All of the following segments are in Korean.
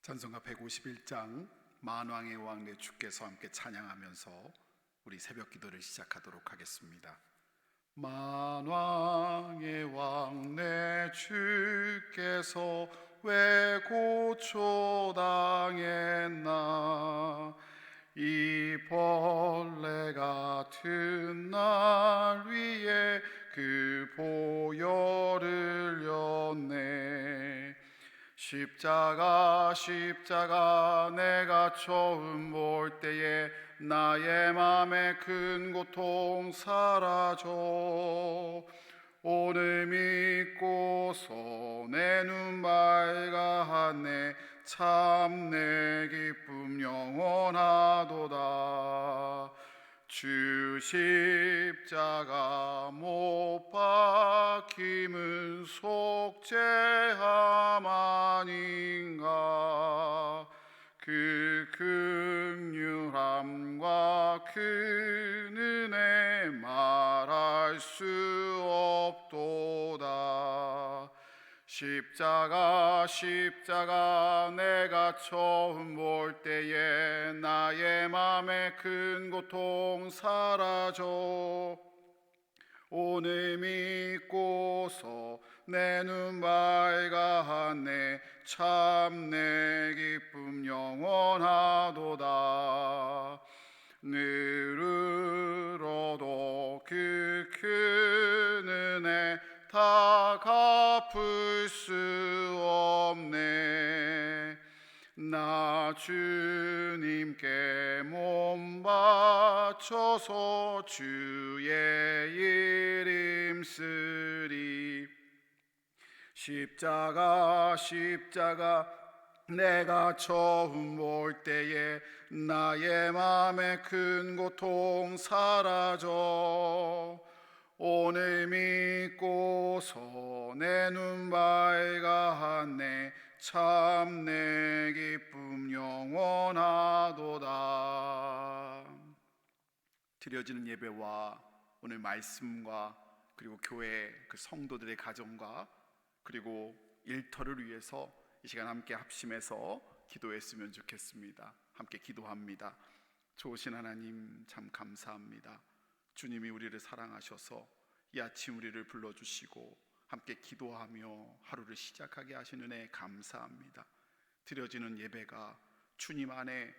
찬송가 151장 만왕의 왕 내 주께서 함께 찬양하면서 우리 새벽 기도를 시작하도록 하겠습니다. 만왕의 왕 내 주께서 왜 고초당했나, 이 벌레 같은 날 위에 그 보혈을 렸네. 십자가 내가 처음 볼 때에 나의 맘에 큰 고통 사라져. 오늘 믿고서 내 눈 밝아하네. 참 내 기쁨 영원하도다. 주 십자가 못 박힘은 속죄함 아닌가. 그 긍휼함과 그 은혜 말할 수 없도다. 십자가 내가 처음 볼 때에 나의 맘에 큰 고통 사라져. 오늘 믿고서 내 눈 밝아하네. 참 내 기쁨 영원하도다. 늘으로도 그 큰 은혜 다 갚을 수 없네. 나 주님께 몸 바쳐서 주의 이름 쓰리. 십자가 내가 처음 볼 때에 나의 맘에 큰 고통 사라져. 오늘 믿고서 내 눈 밝아하네. 참 내 기쁨 영원하도다. 드려지는 예배와 오늘 말씀과 그리고 교회 그 성도들의 가정과 그리고 일터를 위해서 이 시간 함께 합심해서 기도했으면 좋겠습니다. 함께 기도합니다. 좋으신 하나님, 참 감사합니다. 주님이 우리를 사랑하셔서 이 아침 우리를 불러주시고 함께 기도하며 하루를 시작하게 하신 은혜에 감사합니다. 드려지는 예배가 주님 안에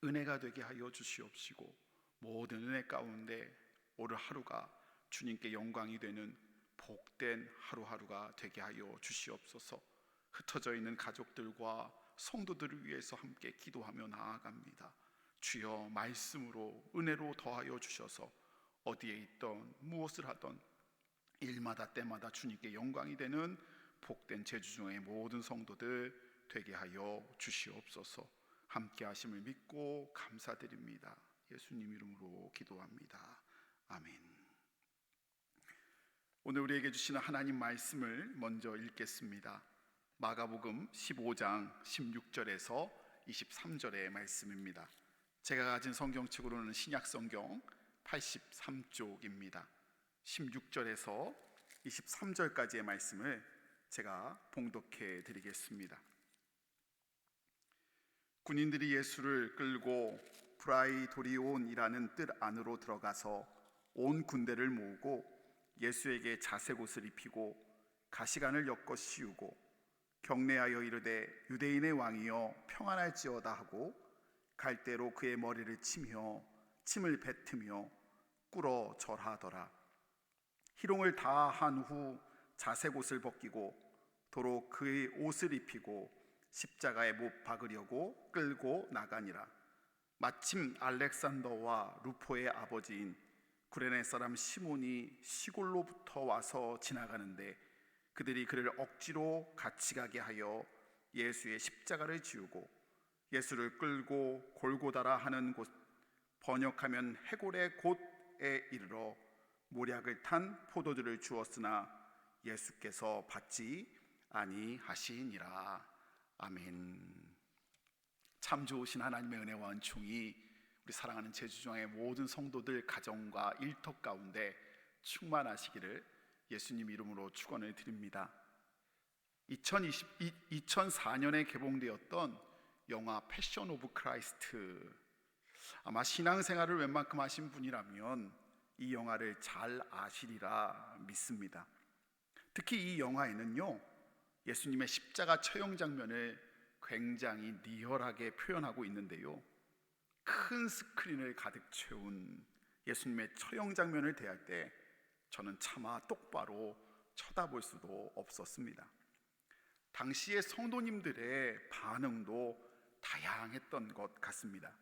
은혜가 되게 하여 주시옵시고, 모든 은혜 가운데 오늘 하루가 주님께 영광이 되는 복된 하루하루가 되게 하여 주시옵소서. 흩어져 있는 가족들과 성도들을 위해서 함께 기도하며 나아갑니다. 주여, 말씀으로 은혜로 더하여 주셔서 어디에 있던 무엇을 하던 일마다 때마다 주님께 영광이 되는 복된 제주중의 모든 성도들 되게 하여 주시옵소서. 함께 하심을 믿고 감사드립니다. 예수님 이름으로 기도합니다. 아멘. 오늘 우리에게 주시는 하나님 말씀을 먼저 읽겠습니다. 마가복음 15장 16절에서 23절의 말씀입니다. 제가 가진 성경책으로는 신약성경 83쪽입니다. 16절에서 23절까지의 말씀을 제가 봉독해 드리겠습니다. 군인들이 예수를 끌고 브라이도리온이라는 뜰 안으로 들어가서 온 군대를 모으고 예수에게 자색옷을 입히고 가시관을 엮어 씌우고 경례하여 이르되 유대인의 왕이여 평안할지어다 하고 갈대로 그의 머리를 치며 침을 뱉으며 꿇어 절하더라. 희롱을 다 한 후 자색옷을 벗기고 도로 그의 옷을 입히고 십자가에 못 박으려고 끌고 나가니라. 마침 알렉산더와 루포의 아버지인 구레네 사람 시몬이 시골로부터 와서 지나가는데 그들이 그를 억지로 같이 가게 하여 예수의 십자가를 지우고 예수를 끌고 골고다라 하는 곳, 번역하면 해골의 곳에 이르러 모략을 탄 포도주를 주었으나 예수께서 받지 아니하시니라. 아멘. 참 좋으신 하나님의 은혜와 은총이 우리 사랑하는 제주중앙의 모든 성도들 가정과 일터 가운데 충만하시기를 예수님 이름으로 축원을 드립니다. 2004년에 개봉되었던 영화 패션 오브 크라이스트, 아마 신앙생활을 웬만큼 하신 분이라면 이 영화를 잘 아시리라 믿습니다. 특히 이 영화에는요, 예수님의 십자가 처형 장면을 굉장히 리얼하게 표현하고 있는데요, 큰 스크린을 가득 채운 예수님의 처형 장면을 대할 때 저는 차마 똑바로 쳐다볼 수도 없었습니다. 당시의 성도님들의 반응도 다양했던 것 같습니다.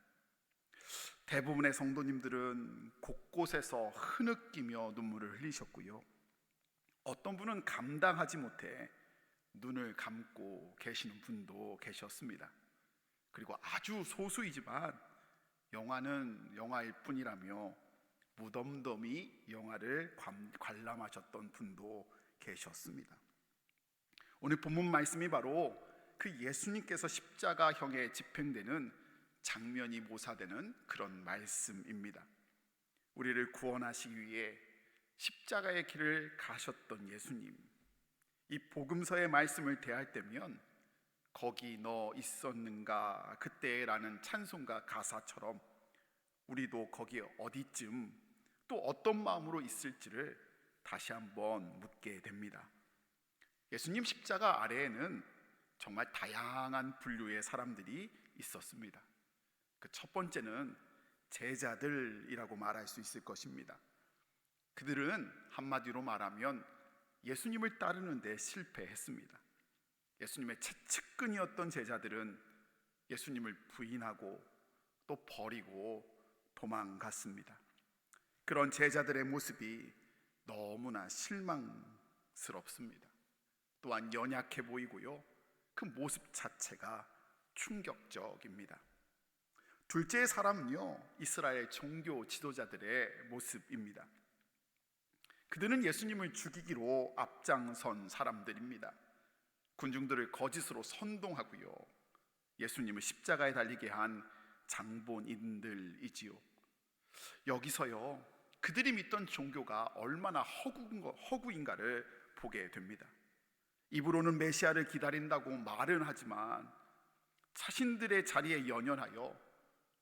대부분의 성도님들은 곳곳에서 흐느끼며 눈물을 흘리셨고요, 어떤 분은 감당하지 못해 눈을 감고 계시는 분도 계셨습니다. 그리고 아주 소수이지만 영화는 영화일 뿐이라며 무덤덤이 영화를 관람하셨던 분도 계셨습니다. 오늘 본문 말씀이 바로 그 예수님께서 십자가형에 집행되는 장면이 묘사되는 그런 말씀입니다. 우리를 구원하시기 위해 십자가의 길을 가셨던 예수님, 이 복음서의 말씀을 대할 때면 거기 너 있었는가 그때라는 찬송가 가사처럼 우리도 거기 어디쯤 또 어떤 마음으로 있을지를 다시 한번 묻게 됩니다. 예수님 십자가 아래에는 정말 다양한 분류의 사람들이 있었습니다. 그 첫 번째는 제자들이라고 말할 수 있을 것입니다. 그들은 한마디로 말하면 예수님을 따르는 데 실패했습니다. 예수님의 채측근이었던 제자들은 예수님을 부인하고 또 버리고 도망갔습니다. 그런 제자들의 모습이 너무나 실망스럽습니다. 또한 연약해 보이고요, 그 모습 자체가 충격적입니다. 둘째 사람은요, 이스라엘 종교 지도자들의 모습입니다. 그들은 예수님을 죽이기로 앞장선 사람들입니다. 군중들을 거짓으로 선동하고요, 예수님을 십자가에 달리게 한 장본인들이지요. 여기서요, 그들이 믿던 종교가 얼마나 허구인가를 보게 됩니다. 입으로는 메시아를 기다린다고 말은 하지만 자신들의 자리에 연연하여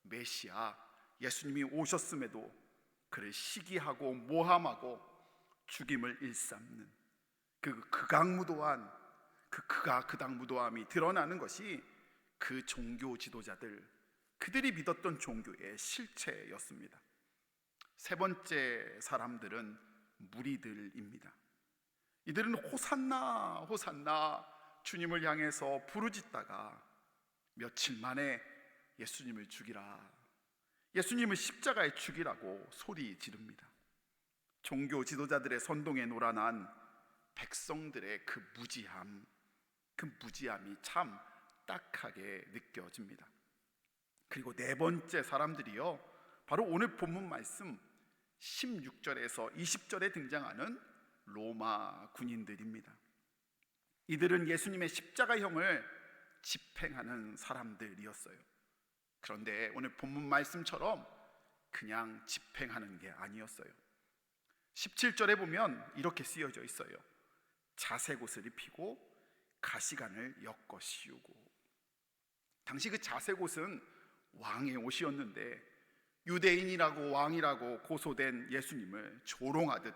메시아 예수님이 오셨음에도 그를 시기하고 모함하고 죽임을 일삼는 그 극악무도한 극악무도함이 드러나는 것이 그 종교 지도자들, 그들이 믿었던 종교의 실체였습니다. 세 번째 사람들은 무리들입니다. 이들은 호산나 호산나 주님을 향해서 부르짖다가 며칠 만에 예수님을 죽이라, 예수님을 십자가에 죽이라고 소리 지릅니다. 종교 지도자들의 선동에 놀아난 백성들의 그 무지함이 참 딱하게 느껴집니다. 그리고 네 번째 사람들이요, 바로 오늘 본문 말씀 16절에서 20절에 등장하는 로마 군인들입니다. 이들은 예수님의 십자가형을 집행하는 사람들이었어요. 그런데 오늘 본문 말씀처럼 그냥 집행하는 게 아니었어요. 17절에 보면 이렇게 쓰여져 있어요. 자색옷을 입히고 가시관을 엮어 씌우고. 당시 그 자색옷은 왕의 옷이었는데 유대인이라고 왕이라고 고소된 예수님을 조롱하듯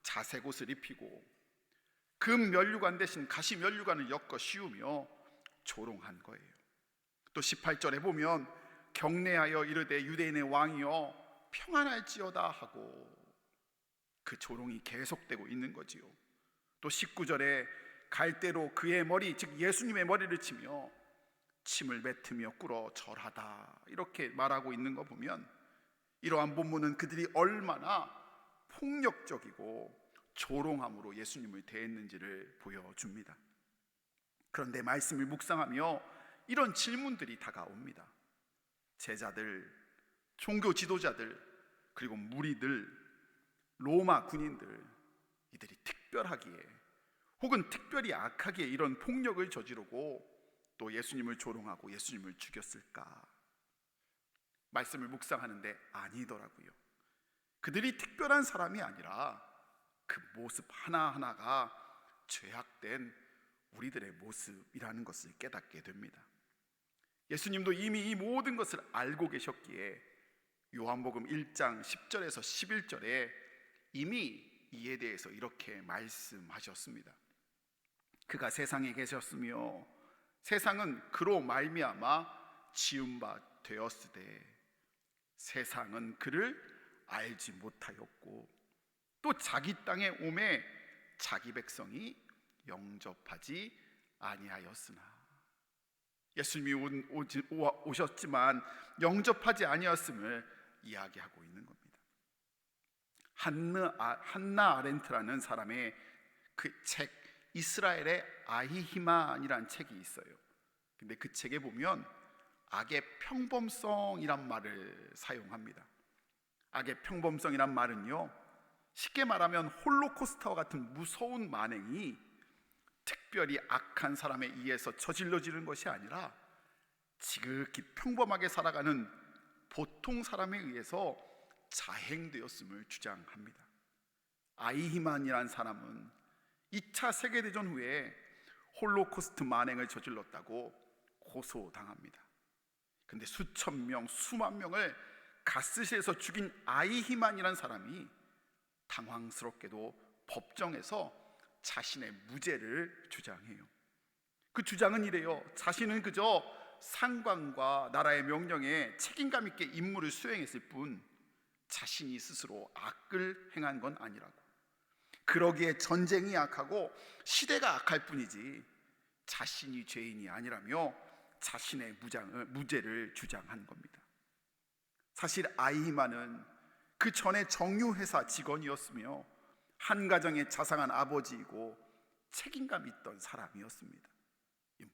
자색옷을 입히고 금 면류관 대신 가시 면류관을 엮어 씌우며 조롱한 거예요. 또 18절에 보면 경례하여 이르되 유대인의 왕이여 평안할지어다 하고 그 조롱이 계속되고 있는 거지요. 또 19절에 갈대로 그의 머리, 즉 예수님의 머리를 치며 침을 뱉으며 꿇어 절하다, 이렇게 말하고 있는 거 보면 이러한 본문은 그들이 얼마나 폭력적이고 조롱함으로 예수님을 대했는지를 보여줍니다. 그런데 말씀을 묵상하며 이런 질문들이 다가옵니다. 제자들, 종교 지도자들, 그리고 무리들, 로마 군인들, 이들이 특별하기에 혹은 특별히 악하기에 이런 폭력을 저지르고 또 예수님을 조롱하고 예수님을 죽였을까? 말씀을 묵상하는데 아니더라고요. 그들이 특별한 사람이 아니라 그 모습 하나하나가 죄악된 우리들의 모습이라는 것을 깨닫게 됩니다. 예수님도 이미 이 모든 것을 알고 계셨기에 요한복음 1장 10절에서 11절에 이미 이에 대해서 이렇게 말씀하셨습니다. 그가 세상에 계셨으며 세상은 그로 말미암아 지은 바 되었으되 세상은 그를 알지 못하였고 또 자기 땅에 오매 자기 백성이 영접하지 아니하였으나, 예수님이 오셨지만 영접하지 아니하였음을 이야기하고 있는 겁니다. 한나 아렌트라는 사람의 그 책 이스라엘의 아히히만이라는 책이 있어요. 근데 그 책에 보면 악의 평범성이란 말을 사용합니다. 악의 평범성이란 말은요, 쉽게 말하면 홀로코스트와 같은 무서운 만행이 특별히 악한 사람에 의해서 저질러지는 것이 아니라 지극히 평범하게 살아가는 보통 사람에 의해서 자행되었음을 주장합니다. 아이히만이라는 사람은 2차 세계대전 후에 홀로코스트 만행을 저질렀다고 고소당합니다. 근데 수천 명, 수만 명을 가스실에서 죽인 아이히만이라는 사람이 당황스럽게도 법정에서 자신의 무죄를 주장해요. 그 주장은 이래요. 자신은 그저 상관과 나라의 명령에 책임감 있게 임무를 수행했을 뿐 자신이 스스로 악을 행한 건 아니라고. 그러기에 전쟁이 악하고 시대가 악할 뿐이지 자신이 죄인이 아니라며 자신의 무죄를 주장한 겁니다. 사실 아이히만은 그 전에 정유회사 직원이었으며 한 가정의 자상한 아버지이고 책임감 있던 사람이었습니다.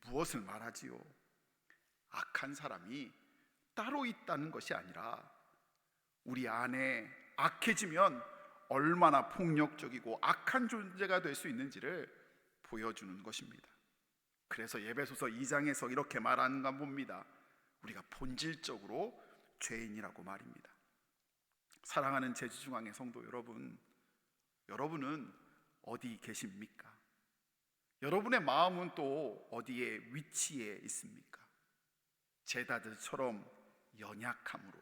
무엇을 말하지요? 악한 사람이 따로 있다는 것이 아니라 우리 안에 악해지면 얼마나 폭력적이고 악한 존재가 될 수 있는지를 보여주는 것입니다. 그래서 에베소서 2장에서 이렇게 말하는가 봅니다. 우리가 본질적으로 죄인이라고 말입니다. 사랑하는 제주중앙의 성도 여러분, 여러분은 어디 계십니까? 여러분의 마음은 또 어디에 위치해 있습니까? 제자들처럼 연약함으로,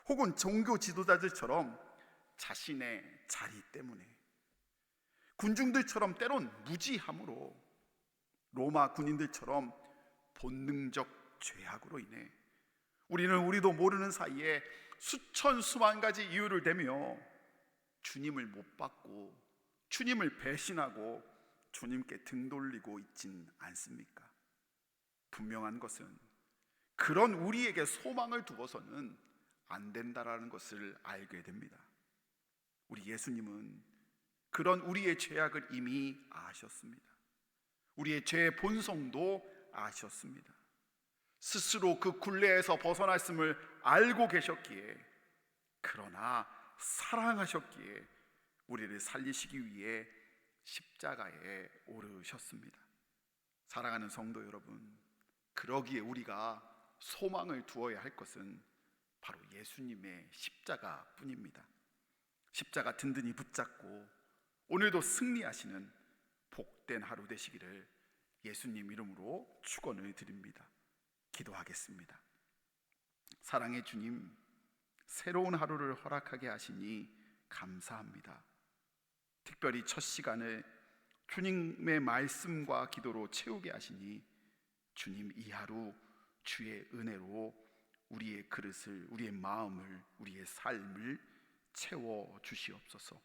혹은 종교 지도자들처럼 자신의 자리 때문에, 군중들처럼 때론 무지함으로, 로마 군인들처럼 본능적 죄악으로 인해 우리도 모르는 사이에 수천 수만 가지 이유를 대며 주님을 못 받고 주님을 배신하고 주님께 등 돌리고 있진 않습니까? 분명한 것은 그런 우리에게 소망을 두어서는 안 된다라는 것을 알게 됩니다. 우리 예수님은 그런 우리의 죄악을 이미 아셨습니다. 우리의 죄의 본성도 아셨습니다. 스스로 그 굴레에서 벗어났음을 알고 계셨기에, 그러나 사랑하셨기에 우리를 살리시기 위해 십자가에 오르셨습니다. 사랑하는 성도 여러분, 그러기에 우리가 소망을 두어야 할 것은 바로 예수님의 십자가뿐입니다. 십자가 든든히 붙잡고 오늘도 승리하시는 복된 하루 되시기를 예수님 이름으로 축원을 드립니다. 기도하겠습니다. 사랑의 주님, 새로운 하루를 허락하게 하시니 감사합니다. 특별히 첫 시간을 주님의 말씀과 기도로 채우게 하시니 주님, 이 하루 주의 은혜로 우리의 그릇을, 우리의 마음을, 우리의 삶을 채워 주시옵소서.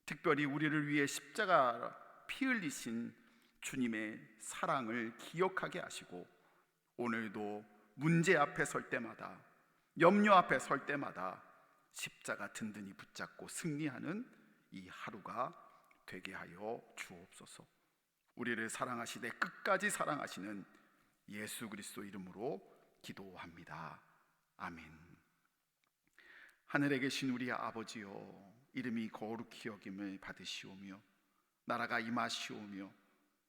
특별히 우리를 위해 십자가 피 흘리신 주님의 사랑을 기억하게 하시고, 오늘도 문제 앞에 설 때마다, 염려 앞에 설 때마다 십자가 든든히 붙잡고 승리하는 이 하루가 되게 하여 주옵소서. 우리를 사랑하시되 끝까지 사랑하시는 예수 그리스도 이름으로 기도합니다. 아멘. 하늘에 계신 우리 아버지여, 이름이 거룩히 여김을 받으시오며 나라가 임하시오며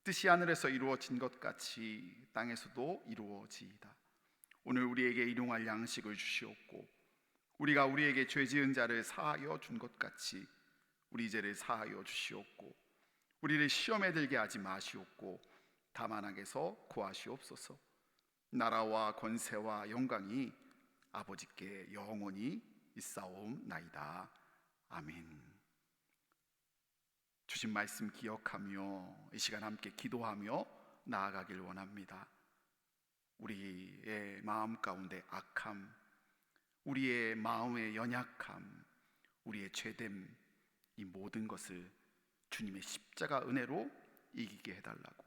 뜻이 하늘에서 이루어진 것 같이 땅에서도 이루어지이다. 오늘 우리에게 일용할 양식을 주시옵고, 우리가 우리에게 죄 지은 자를 사하여 준 것 같이 우리 죄를 사하여 주시옵고, 우리를 시험에 들게 하지 마시옵고 다만 악에서 구하시옵소서. 나라와 권세와 영광이 아버지께 영원히 있사옵나이다. 아멘. 주신 말씀 기억하며 이 시간 함께 기도하며 나아가길 원합니다. 우리의 마음 가운데 악함, 우리의 마음의 연약함, 우리의 죄됨, 이 모든 것을 주님의 십자가 은혜로 이기게 해달라고,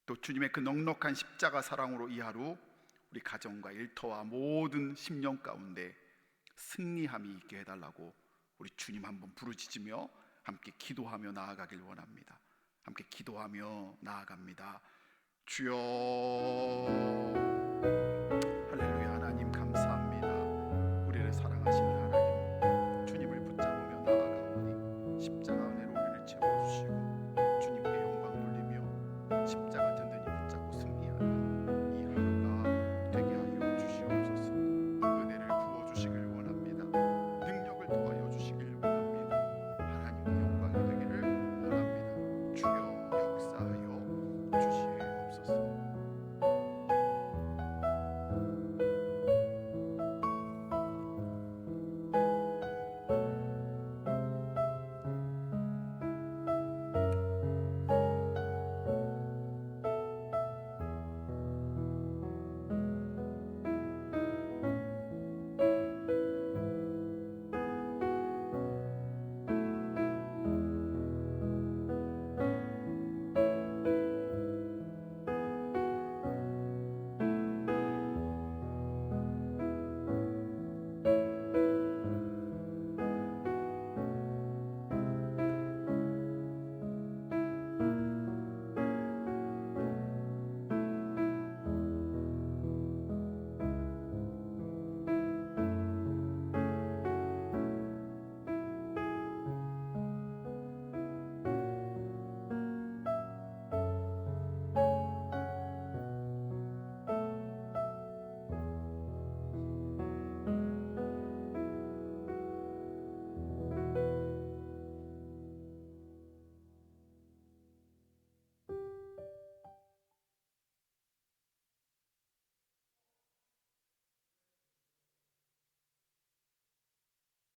또 주님의 그 넉넉한 십자가 사랑으로 이 하루 우리 가정과 일터와 모든 심령 가운데 승리함이 있게 해달라고 우리 주님 한번 부르짖으며 함께 기도하며 나아가길 원합니다. 함께 기도하며 나아갑니다. 주여. 할렐루야. 하나님 감사합니다.